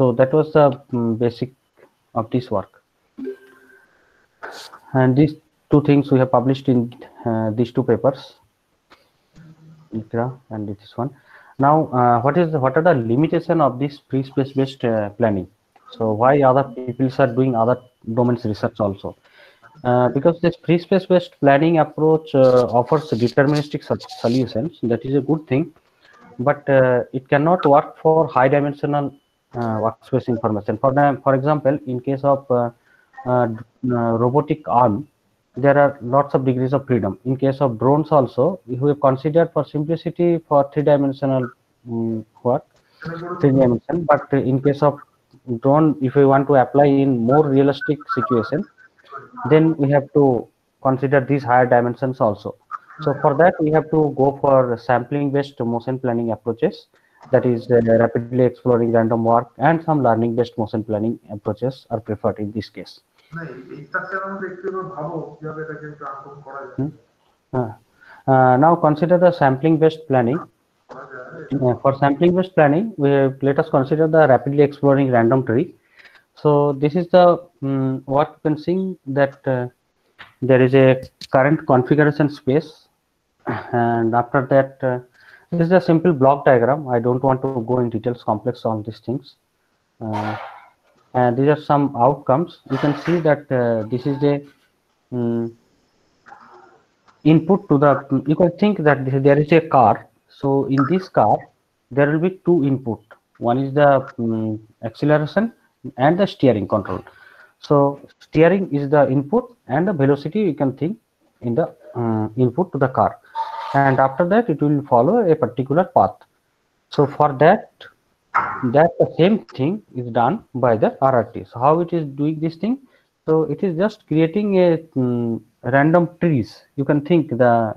So that was the basic of this work, and these two things we have published in these two papers, and this one. Now, what are the limitation of this free space based planning? So why other people are doing other domains research also? Because this free space based planning approach offers deterministic solutions. That is a good thing, but it cannot work for high dimensional workspace information. For example, in case of robotic arm, there are lots of degrees of freedom. In case of drones also, we have considered for simplicity for three-dimensional work, three-dimension. But in case of drone, if we want to apply in more realistic situation, then we have to consider these higher dimensions also. So for that, we have to go for sampling based motion planning approaches, that is rapidly exploring random work, and some learning based motion planning approaches are preferred in this case. Now consider the sampling based planning. For sampling based planning, let us consider the rapidly exploring random tree. So this is the what you can see that there is a current configuration space, and after that this is a simple block diagram. I don't want to go in details complex on these things, and these are some outcomes. You can see that this is a input to the, you can think that there is a car. So in this car there will be two input. One is the acceleration and the steering control. So steering is the input, and the velocity you can think in the input to the car, and after that it will follow a particular path. So for that the same thing is done by the RRT. So how it is doing this thing? So it is just creating a random trees. You can think the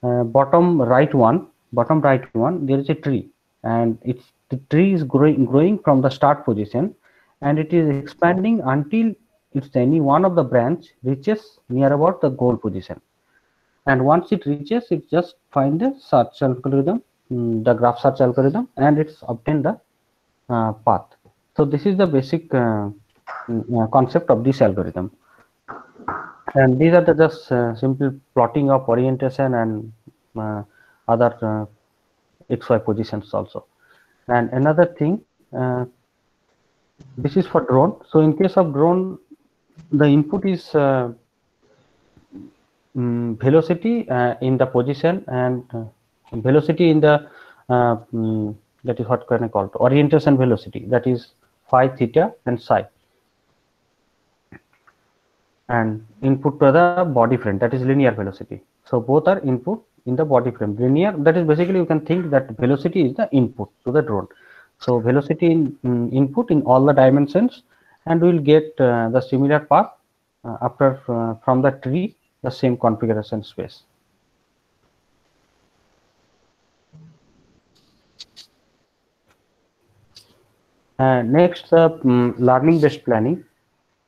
bottom right one, there is a tree, and the tree is growing from the start position, and it is expanding until it's any one of the branch reaches near about the goal position. And once it reaches, it just find the search algorithm, the graph search algorithm, and it's obtain the path. So this is the basic concept of this algorithm. And these are the just simple plotting of orientation and other XY positions also. And another thing, this is for drone. So in case of drone, the input is velocity in the position, and velocity in the that is what can I call it? Orientation velocity, that is phi, theta, and psi. And input to the body frame, that is linear velocity. So both are input in the body frame. Linear, that is basically you can think that velocity is the input to the drone. So velocity in input in all the dimensions, and we will get the similar path after from the tree, the same configuration space. Next, learning based planning.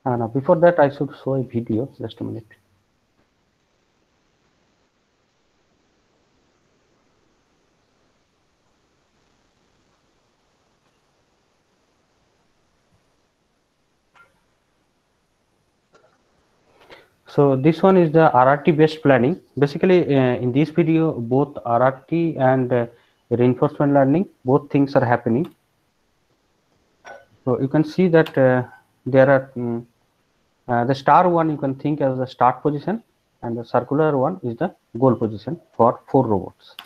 Now before that, I should show a video. Just a minute. So this one is the RRT based planning. Basically, in this video, both RRT and reinforcement learning, both things are happening. So you can see that there are the star one you can think as the start position, and the circular one is the goal position for 4 robots.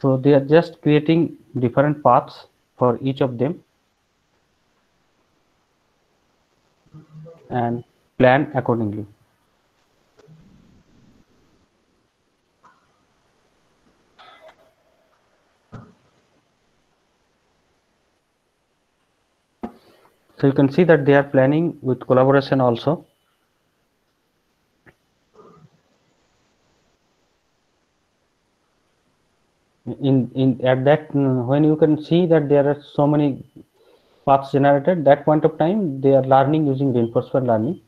So they are just creating different paths for each of them and plan accordingly. So you can see that they are planning with collaboration also. At that, when you can see that there are so many paths generated, that point of time they are learning using reinforcement learning,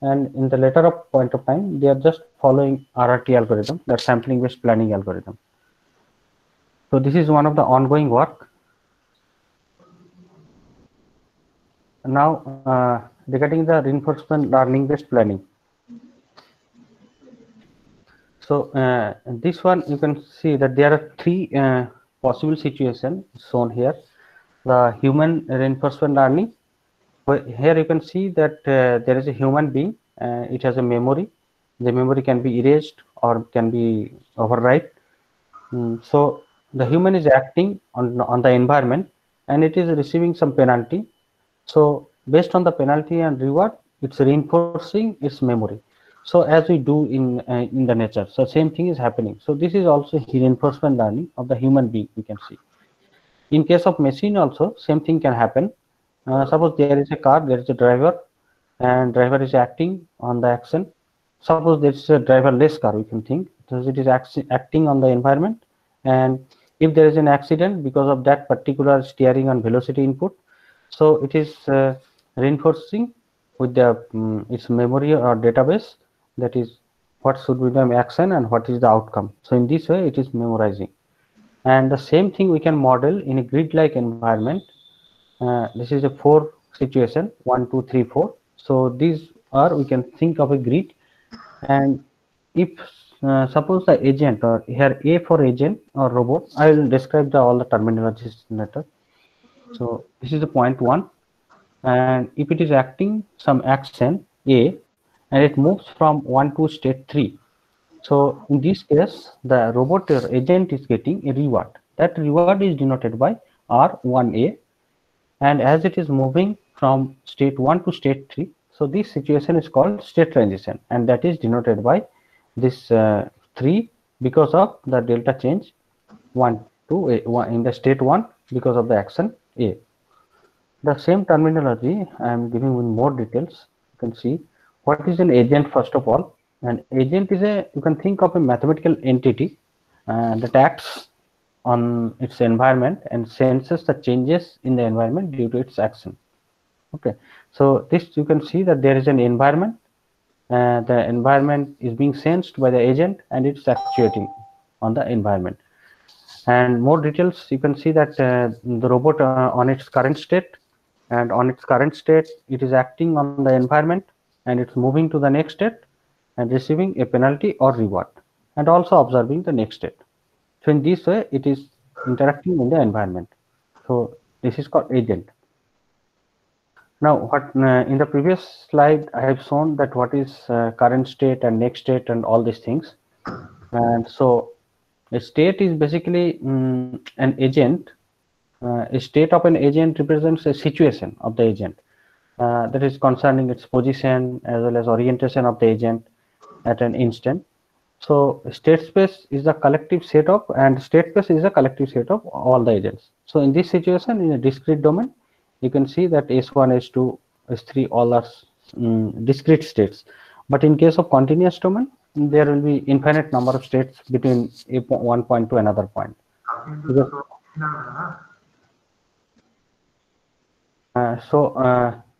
and in the later point of time they are just following RRT algorithm, that sampling based planning algorithm. So this is one of the ongoing work. Now, regarding the reinforcement learning based planning. So this one, you can see that there are three possible situations shown here. The human reinforcement learning. Here you can see that there is a human being. It has a memory. The memory can be erased or can be override. So the human is acting on the environment, and it is receiving some penalty. So based on the penalty and reward, it's reinforcing its memory. So as we do in the nature, so same thing is happening. So this is also reinforcement learning of the human being, we can see. In case of machine also, same thing can happen. Suppose there is a car, there is a driver, and driver is acting on the action. Suppose there is a driverless car, we can think, because it is acting on the environment. And if there is an accident because of that particular steering and velocity input, so it is reinforcing with the its memory or database, that is what should be the action and what is the outcome. So in this way, it is memorizing. And the same thing we can model in a grid-like environment. This is a 4 situation, 1, 2, 3, 4. So these are, we can think of a grid. And if suppose the agent, or here A for agent or robot, I will describe all the terminologies later. So this is the point 1. And if it is acting some action A, and it moves from 1 to state 3. So in this case, the robot or agent is getting a reward. That reward is denoted by R1A, and as it is moving from state 1 to state 3, so this situation is called state transition, and that is denoted by this 3 because of the delta change 1 to A, 1 in the state 1 because of the action A. The same terminology I am giving with more details. You can see what is an agent. First of all, an agent is a, you can think of a mathematical entity that acts on its environment and senses the changes in the environment due to its action. Okay, so this, you can see that there is an environment. The environment is being sensed by the agent, and it's actuating on the environment. And more details, you can see that the robot on its current state, and on its current state, it is acting on the environment, and it's moving to the next state and receiving a penalty or reward, and also observing the next state. So in this way, it is interacting in the environment. So this is called agent. Now, what in the previous slide, I have shown that what is current state and next state and all these things. And so a state is basically an agent. A state of an agent represents a situation of the agent that is concerning its position as well as orientation of the agent at an instant. So state space is a collective set of, and state space is a collective set of all the agents. So in this situation, in a discrete domain, you can see that S1, S2, S3 all are discrete states. But in case of continuous domain, there will be infinite number of states between one point to another point.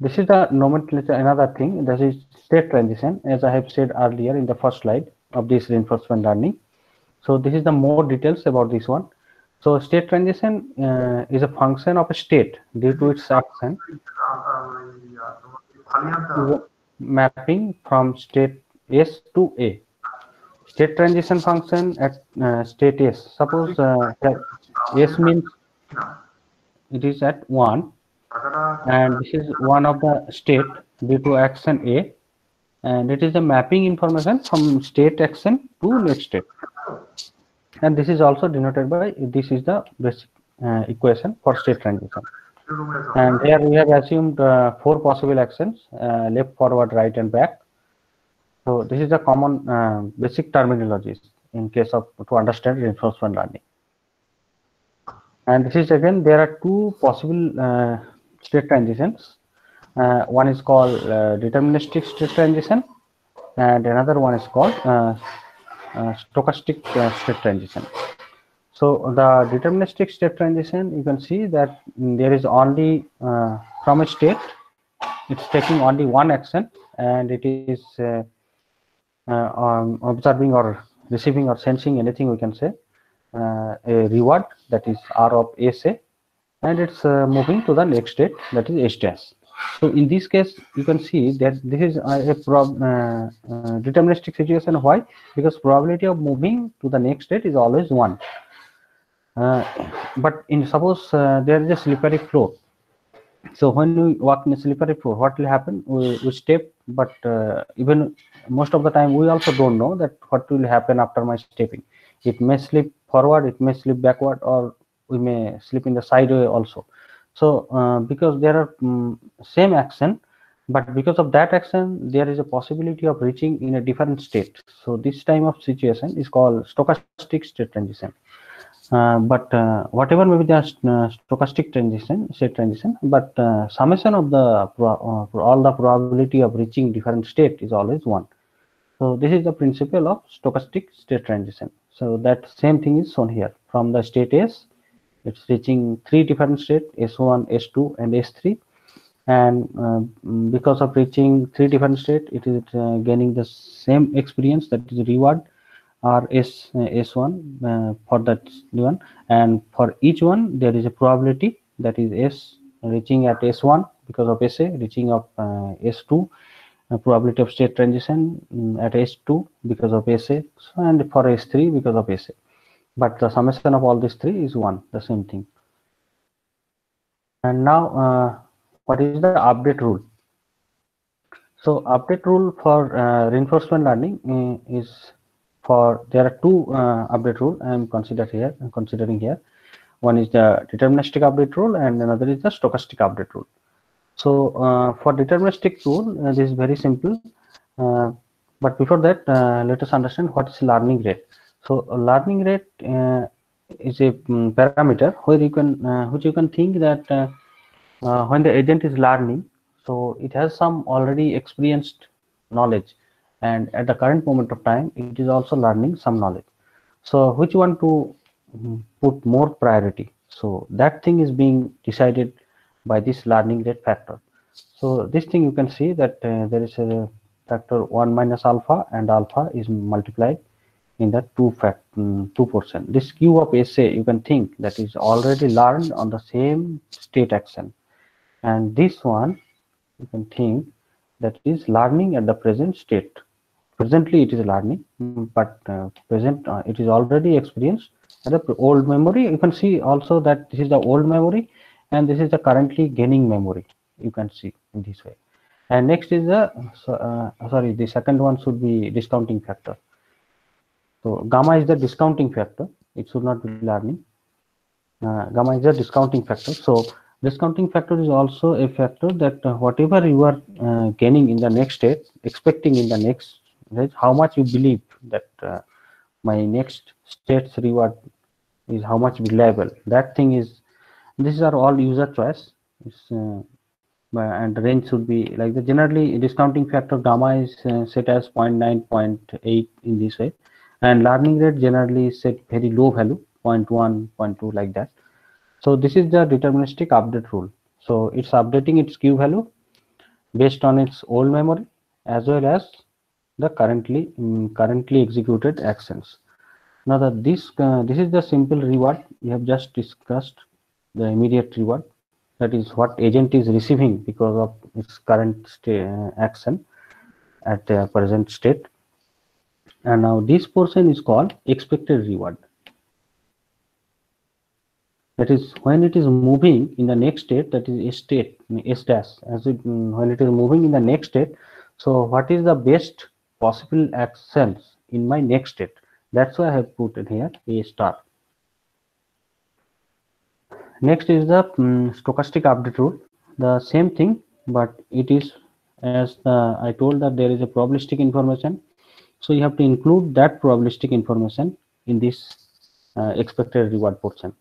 This is the nomenclature. Another thing, this is state transition, as I have said earlier in the first slide of this reinforcement learning. So this is the more details about this one. So state transition is a function of a state due to its action, mapping from state S to A. State transition function at state S. Suppose S means it is at 1, and this is one of the state due to action A, and it is a mapping information from state action to next state. And this is also denoted by, this is the basic equation for state transition. And here we have assumed 4 possible actions, left, forward, right, and back. So this is the common basic terminologies in case of to understand reinforcement learning. And this is again, there are 2 possible state transitions. One is called deterministic state transition, and another one is called stochastic state transition. So the deterministic state transition, you can see that there is only from a state, it's taking only one action, and it is observing or receiving or sensing anything, we can say. a reward that is R of SA, and it's moving to the next state that is S dash. So in this case, you can see that this is a deterministic situation. Why? Because probability of moving to the next state is always 1. But in suppose there is a slippery floor. So when we walk in a slippery floor, what will happen? We step, but even most of the time we also don't know that what will happen after my stepping. It may slip forward, it may slip backward, or we may slip in the sideway also. So because there are same action, but because of that action, there is a possibility of reaching in a different state. So this time of situation is called stochastic state transition. But whatever may be the stochastic transition, state transition, but summation of the all the probability of reaching different state is always 1. So this is the principle of stochastic state transition. So that same thing is shown here. From the state S, it's reaching 3 different states, S1, S2, and S3. And because of reaching 3 different states, it is gaining the same experience, that is reward, or S1 for that one, and for each one there is a probability, that is S reaching at S1 because of SA, reaching of S2, probability of state transition at S2 because of SA, and for S3 because of SA. But the summation of all these 3 is 1, the same thing. And now what is the update rule? So update rule for reinforcement learning is there are 2 update rule I am considering here. One is the deterministic update rule, and another is the stochastic update rule. So for deterministic rule, this is very simple. But before that, let us understand what is learning rate. So learning rate is a parameter where you can which you can think that when the agent is learning, so it has some already experienced knowledge, and at the current moment of time it is also learning some knowledge. So which one to put more priority? So that thing is being decided by this learning rate factor. So this thing you can see that there is a factor 1 minus alpha, and alpha is multiplied in the 2%. This Q of SA you can think that is already learned on the same state action, and this one you can think that is learning at the present state. Presently it is learning, but present it is already experienced at the old memory. You can see also that this is the old memory, and this is the currently gaining memory. You can see in this way. And next is the the second one should be discounting factor. So gamma is the discounting factor. It should not be learning. Gamma is the discounting factor. So discounting factor is also a factor that whatever you are gaining in the next state, expecting in the next, right, how much you believe that my next state's reward is how much reliable. That thing is, these are all user choice. And the range should be like the generally discounting factor gamma is set as 0.9, 0.8 in this way, and learning rate generally is set very low value, 0.1, 0.2 like that. So this is the deterministic update rule. So it's updating its Q value based on its old memory as well as the currently executed actions. Now that this is the simple reward we have just discussed, the immediate reward, that is what agent is receiving because of its current action at the present state. And now this portion is called expected reward. That is when it is moving in the next state, that is S dash, as it when it is moving in the next state. So what is the best possible actions in my next state? That's why I have put it here A star. Next is the stochastic update rule. The same thing, but it is as I told that there is a probabilistic information. So you have to include that probabilistic information in this expected reward portion.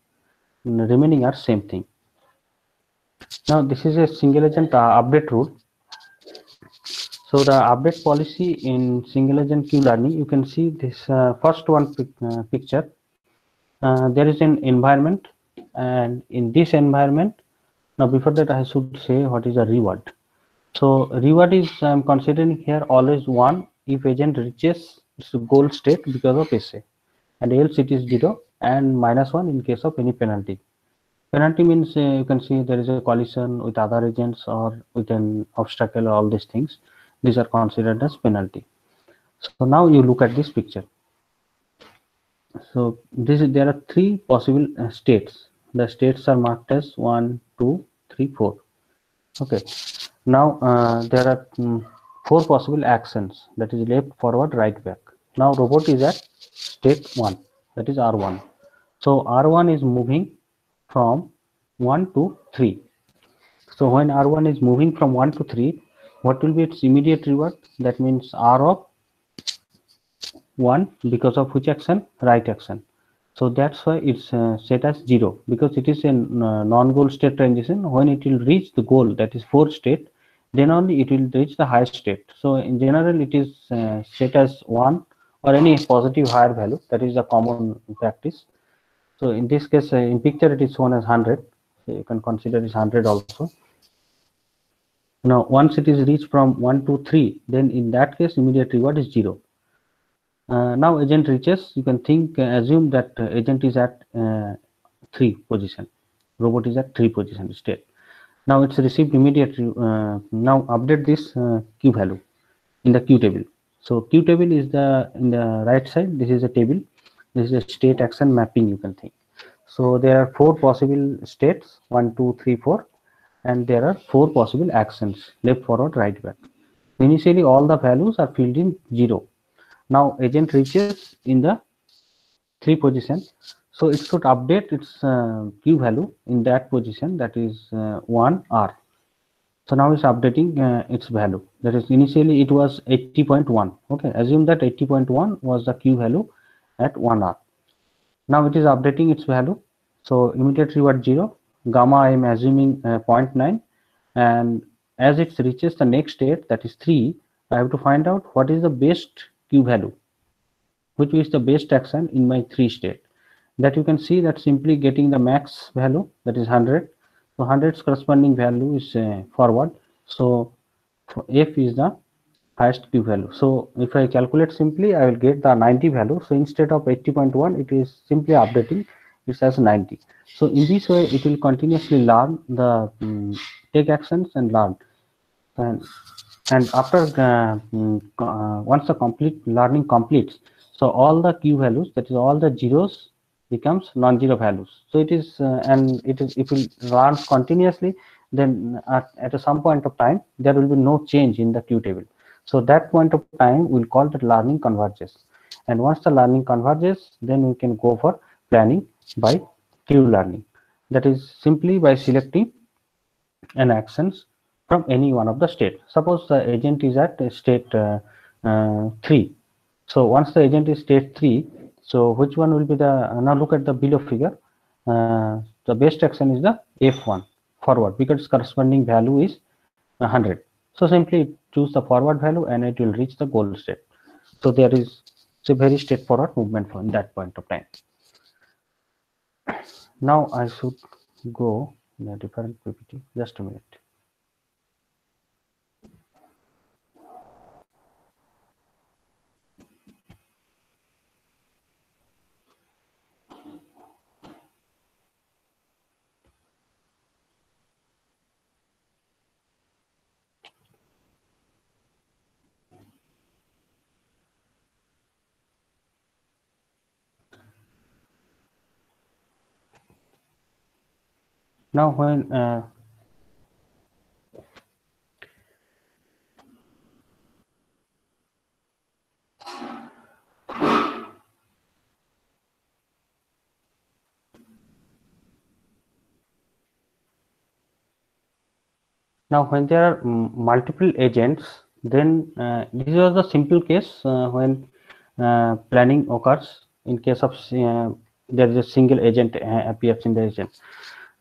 The remaining are same thing. Now this is a single agent update rule. So the update policy in single agent Q learning, you can see this first one picture. There is an environment, and in this environment, now before that I should say what is a reward. So reward is I am considering here always 1 if agent reaches its goal state because of SA, and else it is 0 and -1 in case of any penalty. Penalty means you can see there is a collision with other agents or with an obstacle, all these things. These are considered as penalty. So now you look at this picture. So there are three possible states. The states are marked as 1, 2, 3, 4. Okay. Now there are four possible actions, that is left, forward, right, back. Now robot is at state 1, that is R1. So R1 is moving from 1 to 3. So when R1 is moving from 1 to 3, what will be its immediate reward? That means R of 1 because of which action? Right action. So that's why it's set as 0, because it is a non-goal state transition. When it will reach the goal, that is 4 state, then only it will reach the highest state. So in general, it is set as 1 or any positive higher value. That is a common practice. So in this case, in picture, it is shown as 100. So you can consider it 100 also. Now, once it is reached from 1 to 3, then in that case, immediate reward is 0. Now agent reaches, you can assume that agent is at 3 position, robot is at 3 position state. Now it's received immediately. Now update this q value in the q table. So q table is in the right side. This is a table. This is a state action mapping, you can think. So there are 4 possible states, 1, 2, 3, 4, and there are 4 possible actions, left, forward, right, back. Initially all the values are filled in 0. Now agent reaches in the 3 position, so it should update its q value in that position, that is 1 R. So now it's updating its value. That is, initially it was 80.1. Okay, assume that 80.1 was the q value at 1 R. Now it is updating its value. So immediate reward 0, gamma I am assuming 0.9, and as it reaches the next state, that is 3, I have to find out what is the best q value, which is the best action in my 3 state. That you can see that simply getting the max value, that is 100. So 100's corresponding value is forward. So f is the highest q value. So if I calculate simply, I will get the 90 value. So instead of 80.1, it is simply updating it as 90. So in this way, it will continuously learn the take actions and learn. And after once the complete learning completes, so all the q values, that is all the zeros, becomes non-zero values. So it is and it will learn continuously, then at some point of time there will be no change in the q table. So that point of time we'll call that learning converges. And once the learning converges, then we can go for planning by q learning. That is simply by selecting an actions from any one of the state. Suppose the agent is at state 3. So once the agent is state 3, so which one will be the, now look at the below figure. The best action is the F1, forward, because corresponding value is 100. So simply choose the forward value and it will reach the goal state. So there is a very straightforward movement from that point of time. Now I should go in a different PPT. Just a minute. Now when now when there are multiple agents, then this is the simple case when planning occurs in case of there is a single agent appears in the agent.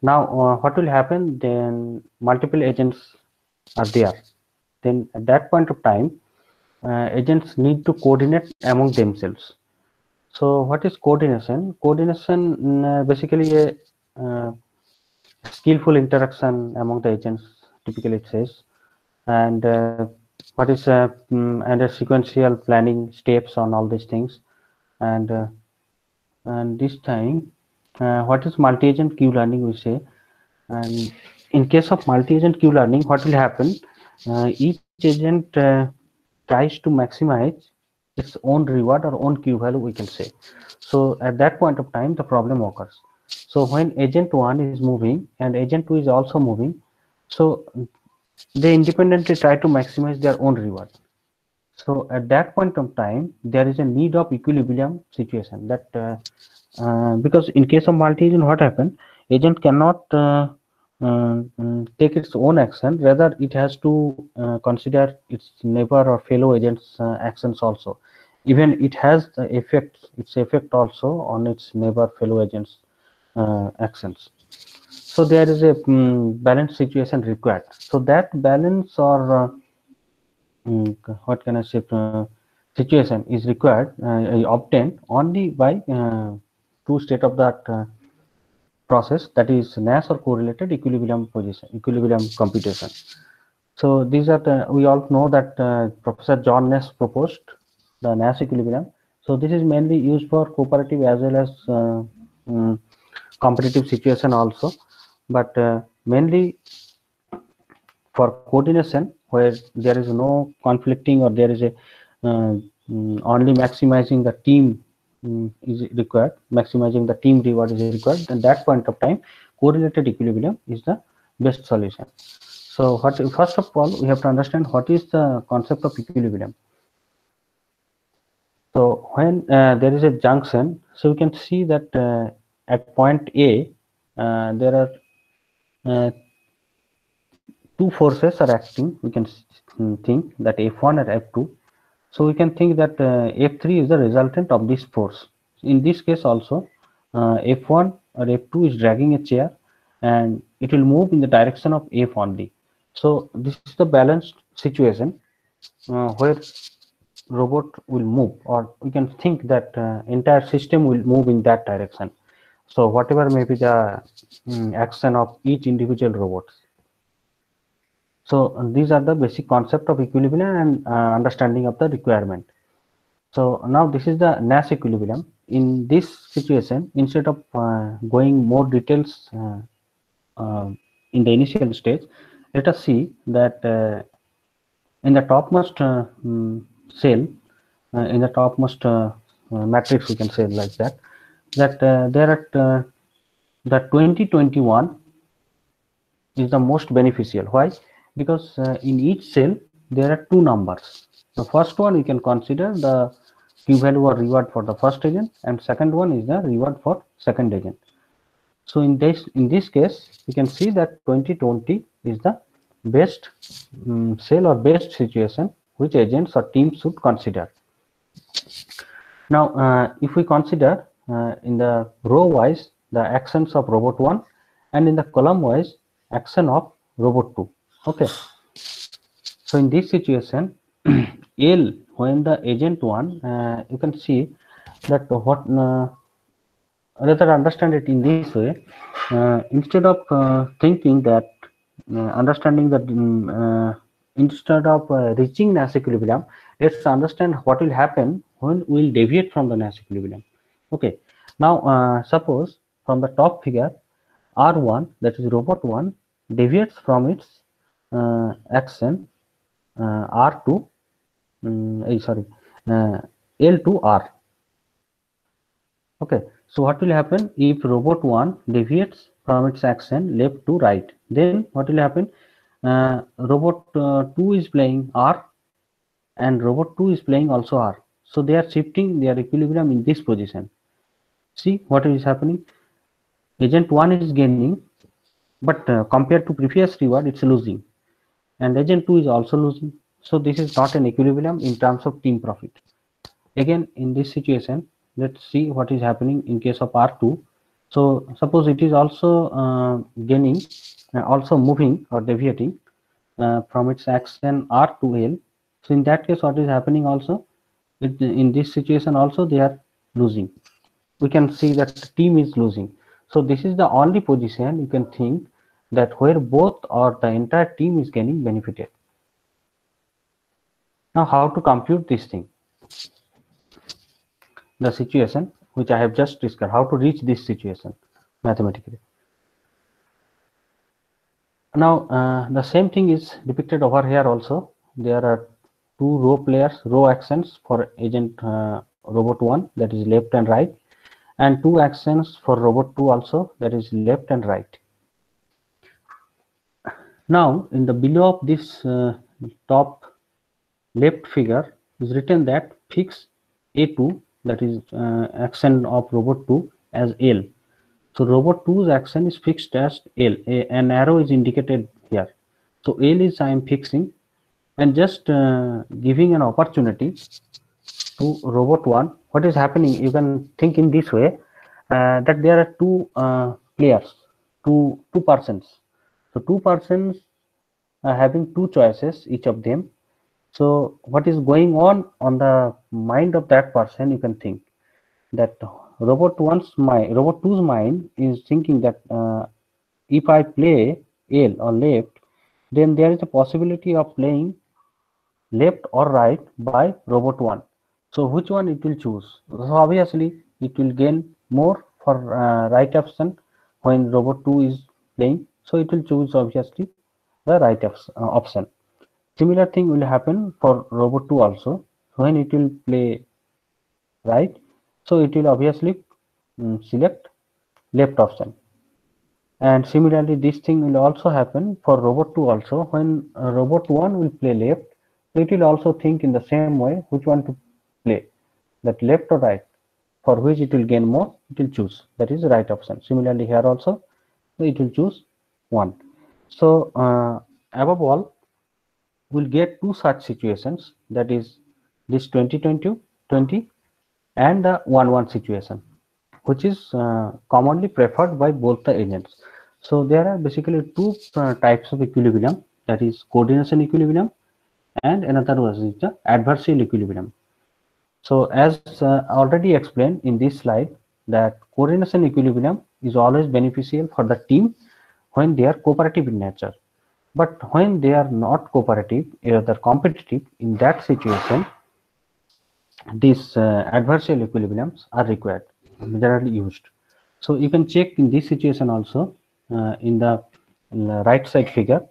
Now what will happen, then multiple agents are there, then at that point of time agents need to coordinate among themselves. So what is coordination? Coordination basically a skillful interaction among the agents, typically it says, and what is and a sequential planning steps on all these things, and and this time what is multi-agent Q learning we say. And in case of multi-agent Q learning, what will happen? Each agent tries to maximize its own reward or own Q value, we can say. So at that point of time, the problem occurs. So when agent 1 is moving and agent 2 is also moving, so they independently try to maximize their own reward. So at that point of time, there is a need of equilibrium situation that because in case of multi-agent, what happened? Agent cannot take its own action. Rather, it has to consider its neighbor or fellow agents' actions also. Even it has the effect, its effect also on its neighbor fellow agents' actions. So there is a balance situation required. So that balance or what can I say, situation is required, obtained only by two state of that process, that is Nash or correlated equilibrium position, equilibrium computation. So these are the, we all know that Professor John Nash proposed the Nash equilibrium. So this is mainly used for cooperative as well as competitive situation also, but mainly for coordination where there is no conflicting or there is a only maximizing the team is required, maximizing the team reward is required, then that point of time correlated equilibrium is the best solution. So what, first of all we have to understand what is the concept of equilibrium. So when there is a junction, so you can see that at point A there are two forces are acting. We can think that F1 and F2. So we can think that F3 is the resultant of this force. In this case also, F1 or F2 is dragging a chair and it will move in the direction of F only. So this is the balanced situation where robot will move, or we can think that entire system will move in that direction. So whatever may be the action of each individual robot. So these are the basic concept of equilibrium and understanding of the requirement. So now this is the Nash equilibrium. In this situation, instead of going more details in the initial stage, let us see that in the topmost cell, in the topmost matrix, we can say like that, that there are the 2021 is the most beneficial. Why? Because in each cell there are two numbers. The first one you can consider the Q value or reward for the first agent, and second one is the reward for second agent. So in this case, you can see that 2020 is the best cell or best situation which agents or teams should consider. Now, if we consider in the row wise the actions of robot 1 and in the column wise action of robot 2. Okay. So in this situation, L, when the agent 1, you can see that what rather understand it in this way. Instead of thinking that understanding that instead of reaching Nash equilibrium, let's understand what will happen when we will deviate from the Nash equilibrium. Okay. Now suppose from the top figure, R1, that is robot 1, deviates from its action R2, sorry, L to R. Okay, so what will happen if robot 1 deviates from its action left to right? Then what will happen? Robot 2 is playing R and robot 2 is playing also R. So they are shifting their equilibrium in this position. See what is happening? Agent 1 is gaining, but compared to previous reward, it's losing. And agent 2 is also losing. So this is not an equilibrium in terms of team profit. Again, in this situation, let's see what is happening in case of R2. So suppose it is also gaining, also moving or deviating from its action R to L. So in that case, what is happening also? In this situation also they are losing. We can see that the team is losing. So this is the only position you can think that where both or the entire team is getting benefited. Now how to compute this thing? The situation, which I have just discussed, how to reach this situation mathematically. Now the same thing is depicted over here also. There are two row actions for agent robot 1, that is left and right, and two actions for robot 2 also, that is left and right. Now in the below of this top left figure is written that fix A2, that is action of robot 2, as L. So robot 2's action is fixed as L. An arrow is indicated here. So L is I am fixing, and just giving an opportunity to robot 1. What is happening? You can think in this way, that there are two players, two persons. So two persons are having two choices, each of them. So what is going on the mind of that person? You can think that robot 2's mind is thinking that if I play L or left, then there is a possibility of playing left or right by robot 1. So which one it will choose? So obviously it will gain more for right option when robot 2 is playing. So it will choose obviously the right option. Similar thing will happen for robot 2 also. When it will play right, so it will obviously select left option. And similarly this thing will also happen for robot 2 also. When robot 1 will play left, so it will also think in the same way which one to play, that left or right, for which it will gain more, it will choose, that is the right option. Similarly here also, so it will choose 1. So above all, we'll get two such situations, that is this 20-20 and the 1-1 situation, which is commonly preferred by both the agents. So there are basically two types of equilibrium, that is coordination equilibrium, and another was the adversarial equilibrium. So as already explained in this slide, that coordination equilibrium is always beneficial for the team when they are cooperative in nature. But when they are not cooperative, either competitive, in that situation, these adversarial equilibriums are required, generally used. So you can check in this situation also, in the right side figure,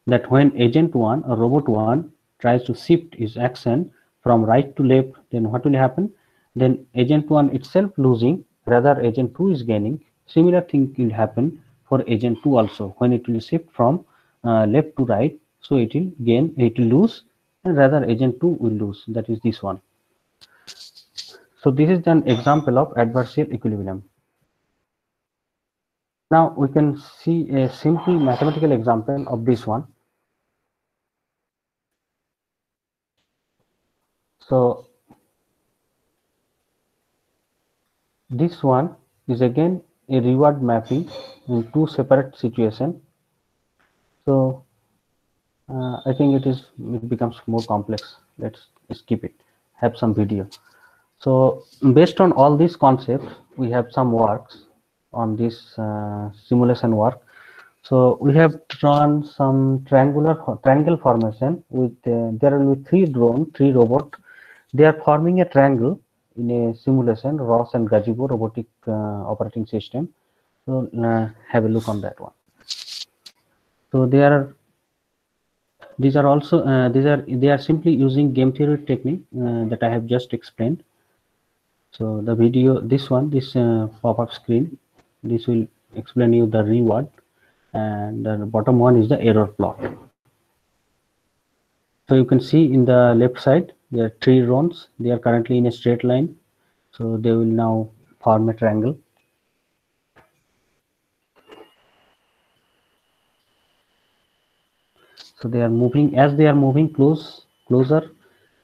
that when agent 1 or robot 1 tries to shift its action from right to left, then what will happen? Then agent 1 itself losing, rather agent 2 is gaining. Similar thing will happen for agent 2 also. When it will shift from left to right, so it will gain, it will lose, and rather agent 2 will lose, that is this one. So this is an example of adversarial equilibrium. Now we can see a simple mathematical example of this one. So this one is again a reward mapping in two separate situations. So I think it becomes more complex. Let's skip it. Have some video. So based on all these concepts, we have some works on this simulation work. So we have drawn some triangle formation with there will be three robot. They are forming a triangle in a simulation, Ross and Gazebo robotic operating system. So have a look on that one. So these are also they are simply using game theory technique that I have just explained. So the video, this pop-up screen, this will explain you the reward, and the bottom one is the error plot. So you can see in the left side there are three rows. They are currently in a straight line, so they will now form a triangle. So they are moving, as they are moving closer,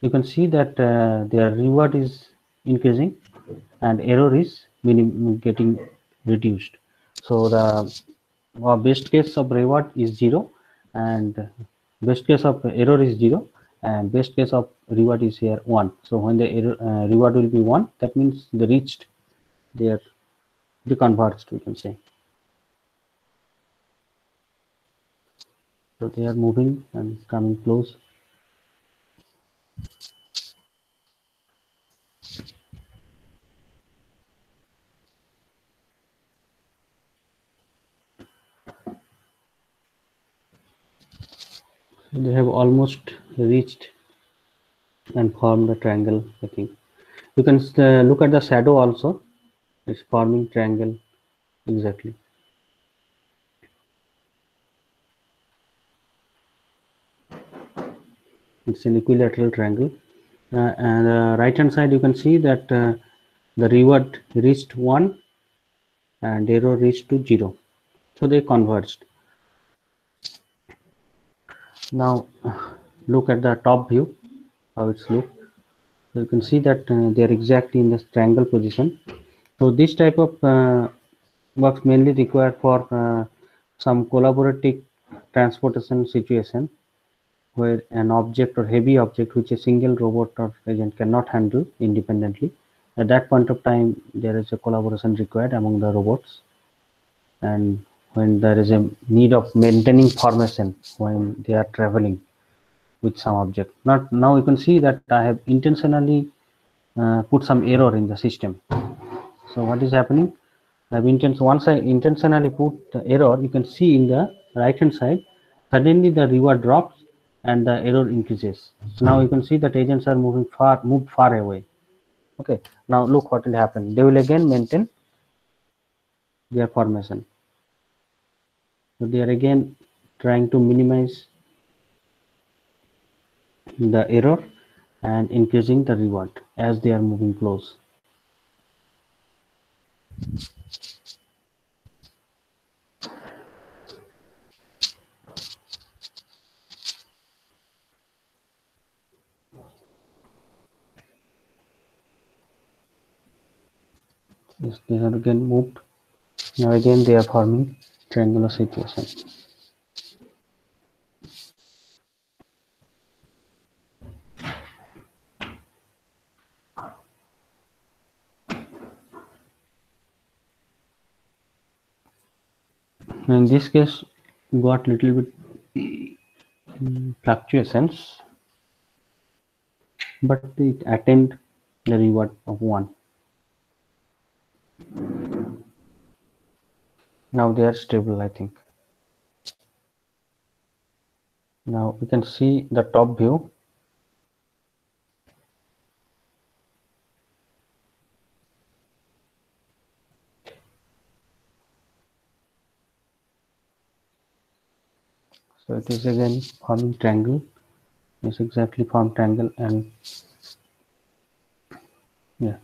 you can see that their reward is increasing and error is getting reduced. So the best case of reward is 0, and best case of error is 0, and best case of reward is here 1. So when the reward will be 1, that means they reached their, they converged, we can say. So they are moving and coming close. They have almost reached and formed the triangle. I think you can look at the shadow also. It's forming triangle exactly. It's an equilateral triangle. And right hand side you can see that the reward reached 1 and error reached to 0, so they converged. Now look at the top view, how it's look. So you can see that they are exactly in the triangle position. So this type of works mainly required for some collaborative transportation situation where an object or heavy object which a single robot or agent cannot handle independently. At that point of time, there is a collaboration required among the robots, and when there is a need of maintaining formation when they are traveling with some object. Not now you can see that I have intentionally put some error in the system. So what is happening? Once I intentionally put the error, you can see in the right hand side, suddenly the reward drops and the error increases. So now you can see that agents are moved far away. Okay. Now look what will happen. They will again maintain their formation. So they are again trying to minimize the error and increasing the reward as they are moving close. Yes, they are again moved. Now again they are forming triangular situation. In this case, got little bit fluctuations, but it attained the reward of 1. Now they are stable, I think. Now we can see the top view. So it is again forming triangle. It's exactly formed triangle, and yeah.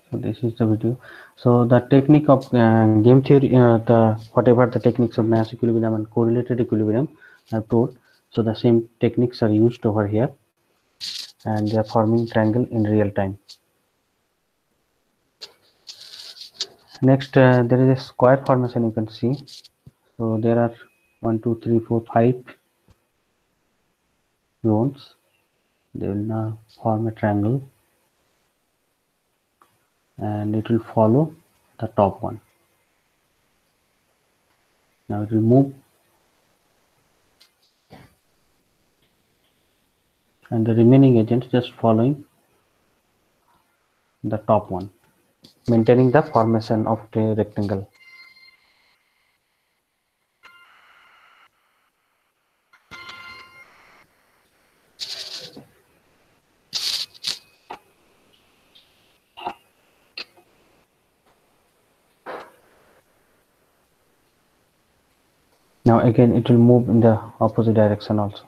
So this is the video. So the technique of game theory, the whatever the techniques of mass equilibrium and correlated equilibrium I've told. So the same techniques are used over here, and they are forming triangle in real time. Next, there is a square formation you can see. So there are 1, 2, 3, 4, 5 zones. They will now form a triangle, and it will follow the top one. Now it will move, and the remaining agents just following the top one, maintaining the formation of the rectangle. Now again it will move in the opposite direction also.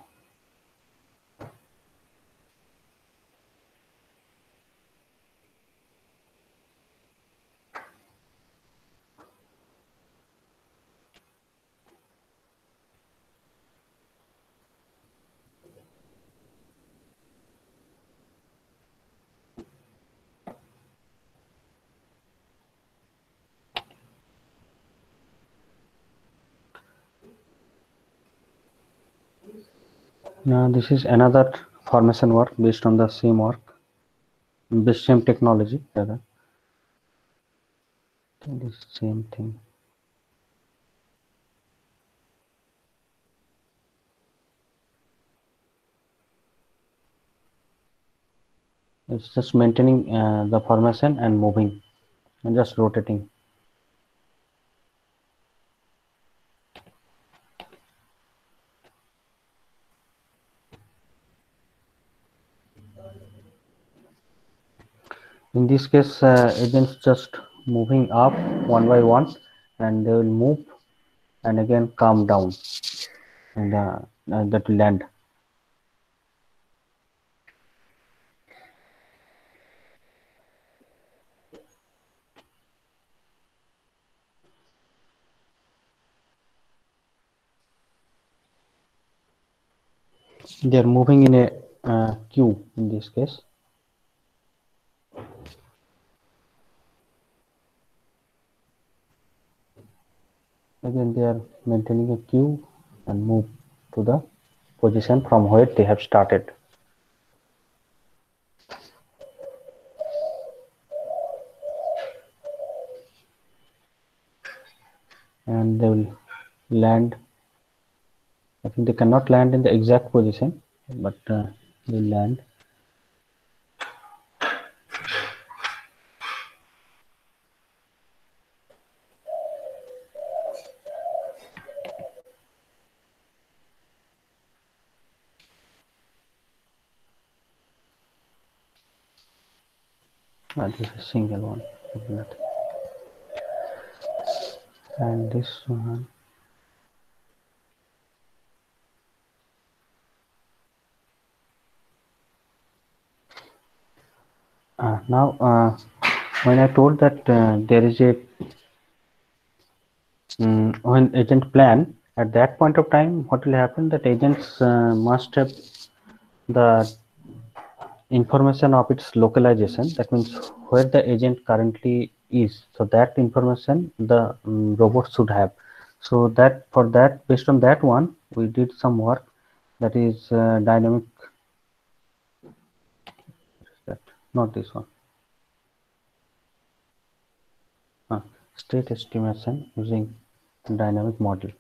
Now this is another formation work based on the same same technology rather. This same thing. It's just maintaining the formation and moving and just rotating. In this case, agents just moving up one by one, and they will move and again come down, and that will land. They are moving in a queue in this case. Again, they are maintaining a queue and move to the position from where they have started. And they will land. I think they cannot land in the exact position, but they will land. This is a single one, and this one. Now, when I told that there is a when agent plan, at that point of time, what will happen? That agents must have the information of its localization. That means where the agent currently is. So that information the robot should have. So that for that, based on that one, we did some work, that is dynamic. That not this one. State estimation using dynamic model.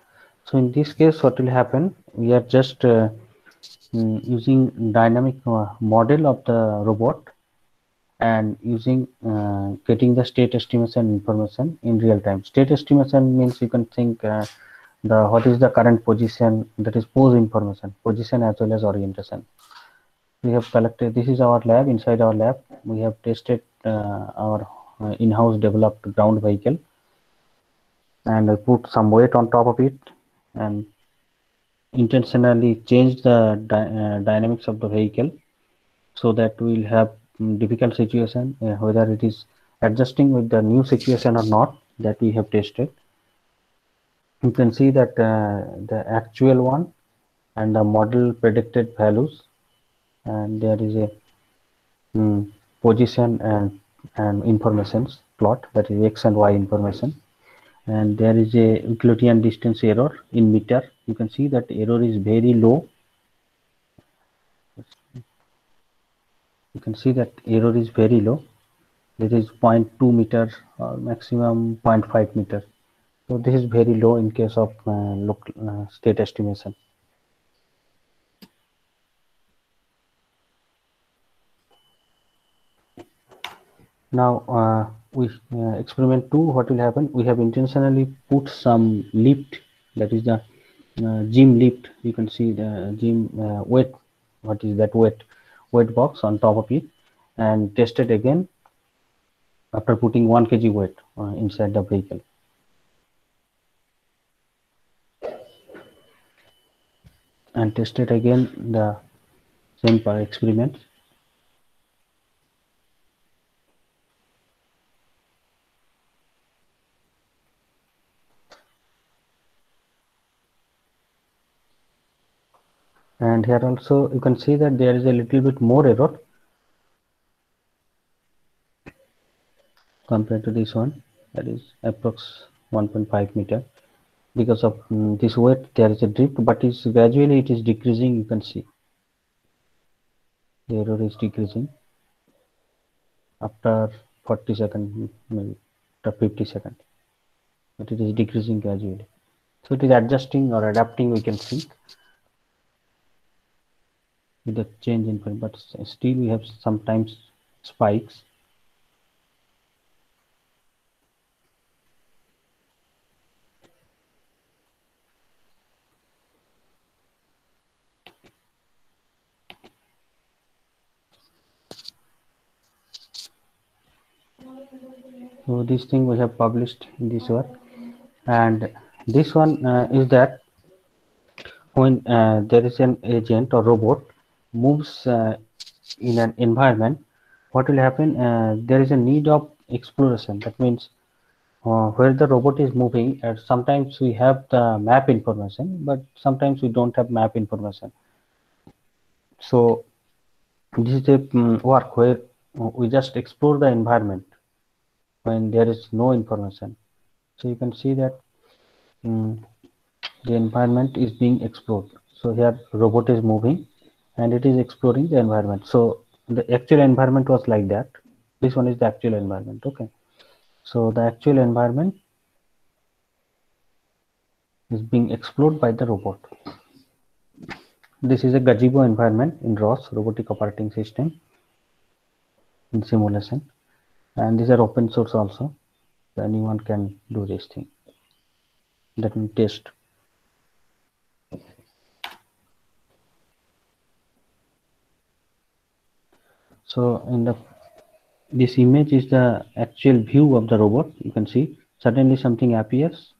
So in this case, what will happen? We are just using dynamic model of the robot and using getting the state estimation information in real time. State estimation means you can think the what is the current position, that is pose information, position as well as orientation. We have collected, this is our lab. Inside our lab we have tested our in-house developed ground vehicle, and I put some weight on top of it and intentionally change the dynamics of the vehicle, so that we'll have difficult situation, whether it is adjusting with the new situation or not, that we have tested. You can see that the actual one and the model predicted values, and there is a position and informations plot, that is x and y information, and there is a Euclidean distance error in meter. You can see that error is very low. You can see that error is very low. This is 0.2 meter or maximum 0.5 meter. So this is very low in case of state estimation. Now we experiment 2, what will happen? We have intentionally put some lift, that is the gym lift. You can see the gym weight, what is that weight box on top of it, and tested again after putting 1 kg weight inside the vehicle. And tested again the same experiment. And here also you can see that there is a little bit more error compared to this one, that is approx 1.5 meter. Because of this weight, there is a drift, but it's gradually it is decreasing. You can see the error is decreasing after 40 seconds, maybe after 50 seconds, but it is decreasing gradually. So it is adjusting or adapting, we can see, with the change in frame, but still we have sometimes spikes. So this thing we have published in this work, and this one is that when there is an agent or robot moves in an environment, what will happen? There is a need of exploration. That means where the robot is moving, sometimes we have the map information, but sometimes we don't have map information. So this is a work where we just explore the environment when there is no information. So you can see that um, the environment is being explored. So here robot is moving and it is exploring the environment. So the actual environment was like that. This one is the actual environment. Okay. So the actual environment is being explored by the robot. This is a gazebo environment in ROS, robotic operating system, in simulation, and these are open source also. So anyone can do this thing. Let me test. So in the this image is the actual view of the robot. You can see suddenly something appears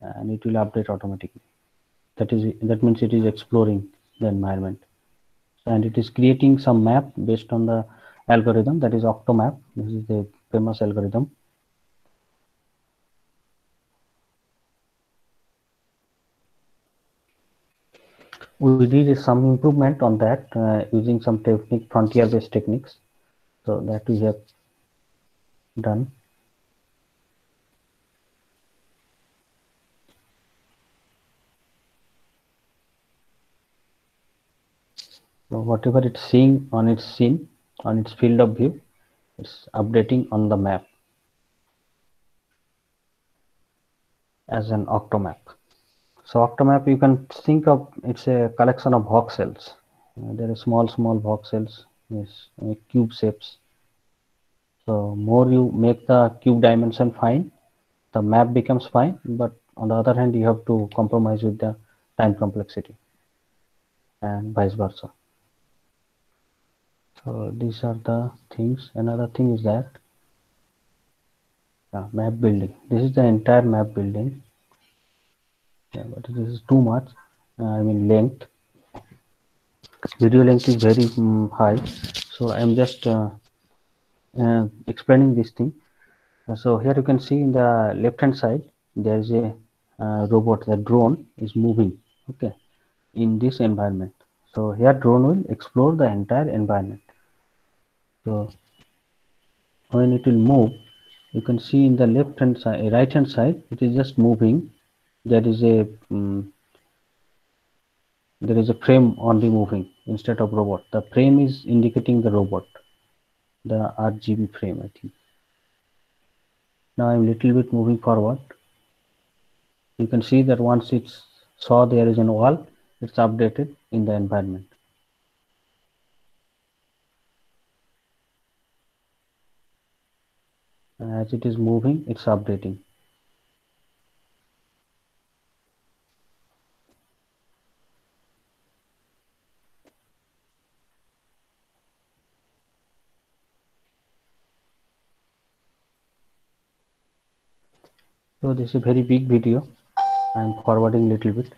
and it will update automatically. That means it is exploring the environment, and it is creating some map based on the algorithm, that is Octomap. This is the famous algorithm. We did some improvement on that using some frontier based techniques, so that we have done. So whatever it's seeing on its scene, on its field of view, it's updating on the map as an Octomap. So Octomap, you can think of it's a collection of voxels. There are small voxels, yes, cube shapes. So more you make the cube dimension fine, the map becomes fine, but on the other hand, you have to compromise with the time complexity and vice versa. So these are the things. Another thing is that map building. This is the entire map building. Yeah, but this is too much. I mean length. Video length is very high. So I'm just explaining this thing. So here you can see in the left hand side there is a robot. The drone is moving. Okay, in this environment. So here drone will explore the entire environment. So when it will move, you can see in the left hand side, right hand side, it is just moving. There is a frame only moving instead of robot. The frame is indicating the robot, the RGB frame, I think. Now I'm little bit moving forward. You can see that once it's saw there is a wall, it's updated in the environment. As it is moving, it's updating. So this is a very big video. I'm forwarding little bit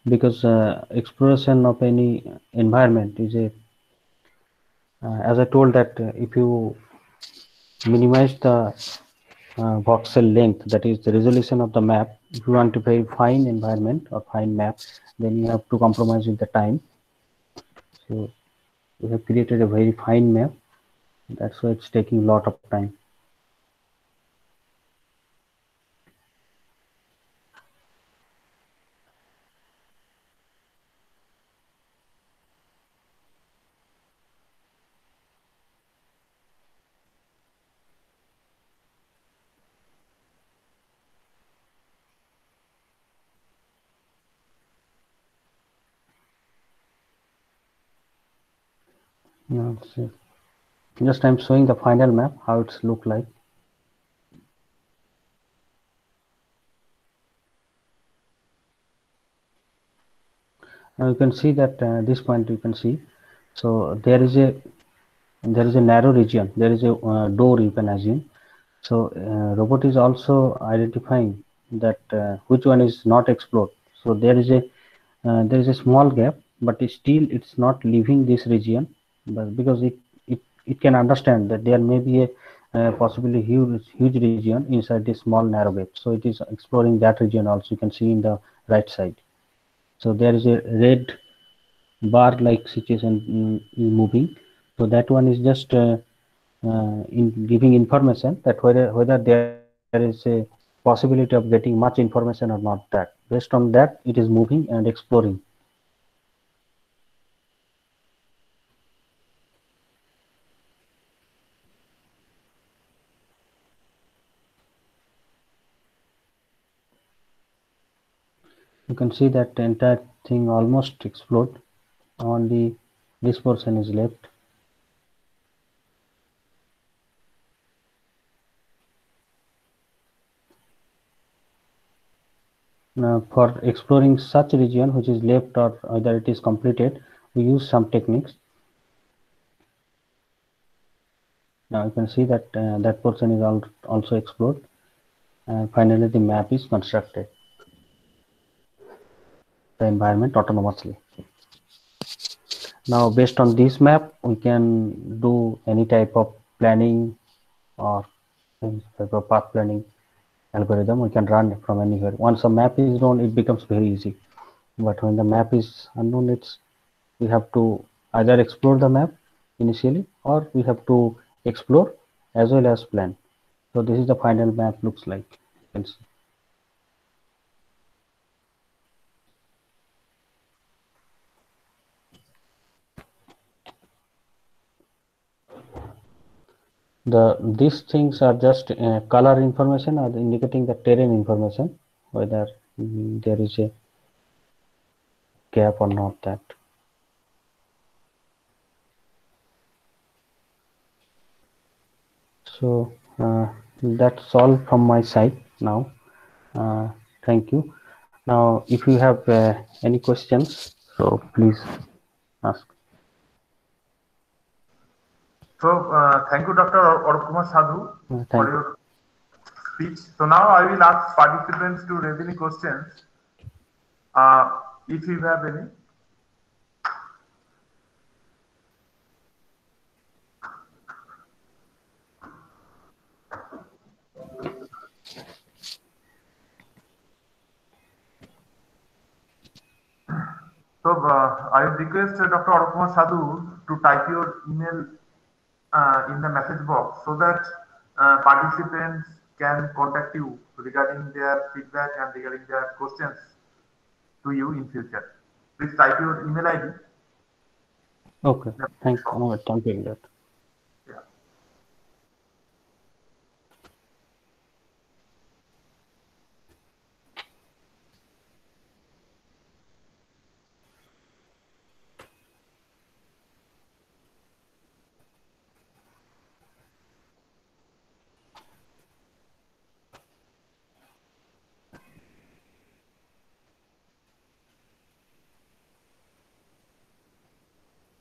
because exploration of any environment is a as I told that if you minimize the voxel length, that is the resolution of the map, if you want to very fine environment or fine map, then you have to compromise with the time. So we have created a very fine map. That's why it's taking a lot of time. Now, just I'm showing the final map, how it's look like. Now you can see that this point you can see. So there is a there is a narrow region, there is a door, you can assume. So robot is also identifying that which one is not explored. So there is a small gap, but still it's not leaving this region, but because it can understand that there may be a possibly huge region inside this small narrow gap. So it is exploring that region also. You can see in the right side. So there is a red bar like situation is moving. So that one is just in giving information that whether there is a possibility of getting much information or not. That based on that it is moving and exploring. You can see that the entire thing almost explode. Only this portion is left. Now, for exploring such region which is left or whether it is completed, we use some techniques. Now you can see that that portion is also explored, and finally the map is constructed, the environment autonomously. Now based on this map, we can do any type of planning or any type of path planning algorithm. We can run from anywhere. Once a map is known, it becomes very easy. But when the map is unknown, we have to either explore the map initially, or we have to explore as well as plan. So this is the final map looks like. You can see. These things are just color information or indicating the terrain information, whether there is a gap or not. That. So that's all from my side now. Thank you. Now, if you have any questions, so please ask. So thank you, Dr. Arup Kumar Sadhu, for Thank you. your speech. So now I will ask participants to raise any questions, uh, if you have any. So I request Dr. Arup Kumar Sadhu to type your email in the message box so that participants can contact you regarding their feedback and regarding their questions to you in future. Please type your email ID. Okay. Thank you. No, thank you. That. Yeah.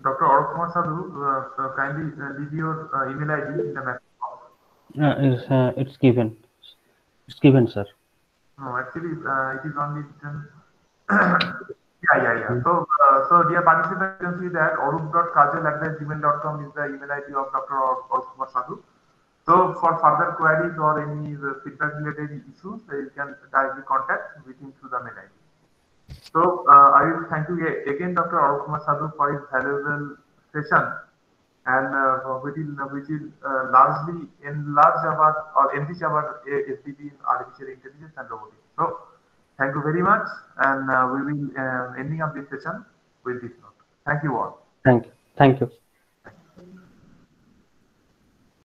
Dr. Arup Kumar Sadhu, kindly leave your email ID in the message box. It's given. It's given, sir. No, actually, it is only written. Yeah. So dear participants, you can see that arup.kajal@gmail.com is the email ID of Dr. Arup Kumar Sadhu. So for further queries or any feedback related issues, you can directly contact with him through the mail ID. So I will thank you again, Dr. Arup Kumar Sadhu, for his valuable session, and which will largely enlarge about or enrich our SDB in artificial intelligence and robotics. So thank you very much, and we will ending up this session with this note. Thank you all. Thank you. Thank you.